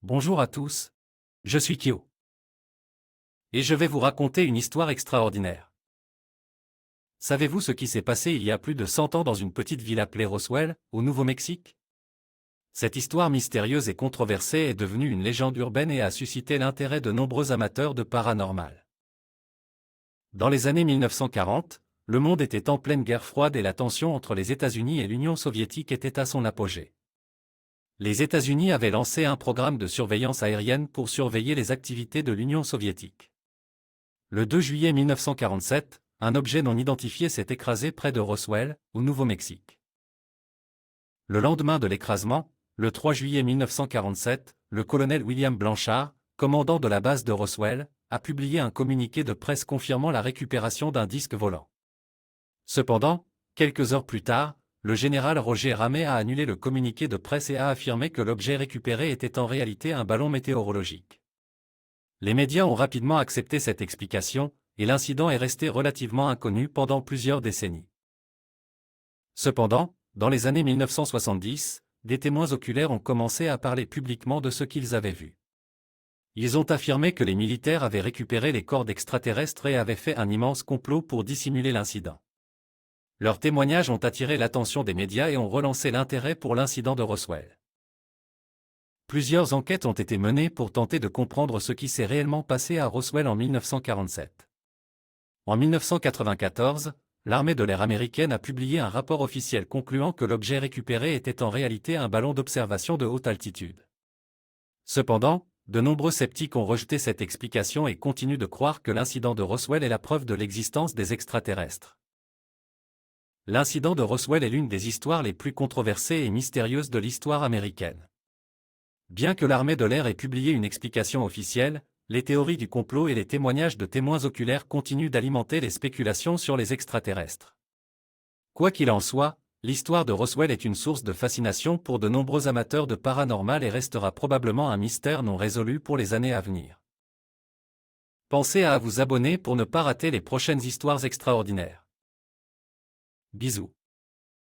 Bonjour à tous, je suis Kyo. Et je vais vous raconter une histoire extraordinaire. Savez-vous ce qui s'est passé il y a plus de 100 ans dans une petite ville appelée Roswell, au Nouveau-Mexique? Cette histoire mystérieuse et controversée est devenue une légende urbaine et a suscité l'intérêt de nombreux amateurs de paranormal. Dans les années 1940, le monde était en pleine guerre froide et la tension entre les États-Unis et l'Union soviétique était à son apogée. Les États-Unis avaient lancé un programme de surveillance aérienne pour surveiller les activités de l'Union soviétique. Le 2 juillet 1947, un objet non identifié s'est écrasé près de Roswell, au Nouveau-Mexique. Le lendemain de l'écrasement, le 3 juillet 1947, le colonel William Blanchard, commandant de la base de Roswell, a publié un communiqué de presse confirmant la récupération d'un disque volant. Cependant, quelques heures plus tard, le général Roger Ramey a annulé le communiqué de presse et a affirmé que l'objet récupéré était en réalité un ballon météorologique. Les médias ont rapidement accepté cette explication, et l'incident est resté relativement inconnu pendant plusieurs décennies. Cependant, dans les années 1970, des témoins oculaires ont commencé à parler publiquement de ce qu'ils avaient vu. Ils ont affirmé que les militaires avaient récupéré les corps d'extraterrestres et avaient fait un immense complot pour dissimuler l'incident. Leurs témoignages ont attiré l'attention des médias et ont relancé l'intérêt pour l'incident de Roswell. Plusieurs enquêtes ont été menées pour tenter de comprendre ce qui s'est réellement passé à Roswell en 1947. En 1994, l'armée de l'air américaine a publié un rapport officiel concluant que l'objet récupéré était en réalité un ballon d'observation de haute altitude. Cependant, de nombreux sceptiques ont rejeté cette explication et continuent de croire que l'incident de Roswell est la preuve de l'existence des extraterrestres. L'incident de Roswell est l'une des histoires les plus controversées et mystérieuses de l'histoire américaine. Bien que l'armée de l'air ait publié une explication officielle, les théories du complot et les témoignages de témoins oculaires continuent d'alimenter les spéculations sur les extraterrestres. Quoi qu'il en soit, l'histoire de Roswell est une source de fascination pour de nombreux amateurs de paranormal et restera probablement un mystère non résolu pour les années à venir. Pensez à vous abonner pour ne pas rater les prochaines histoires extraordinaires. Bisous.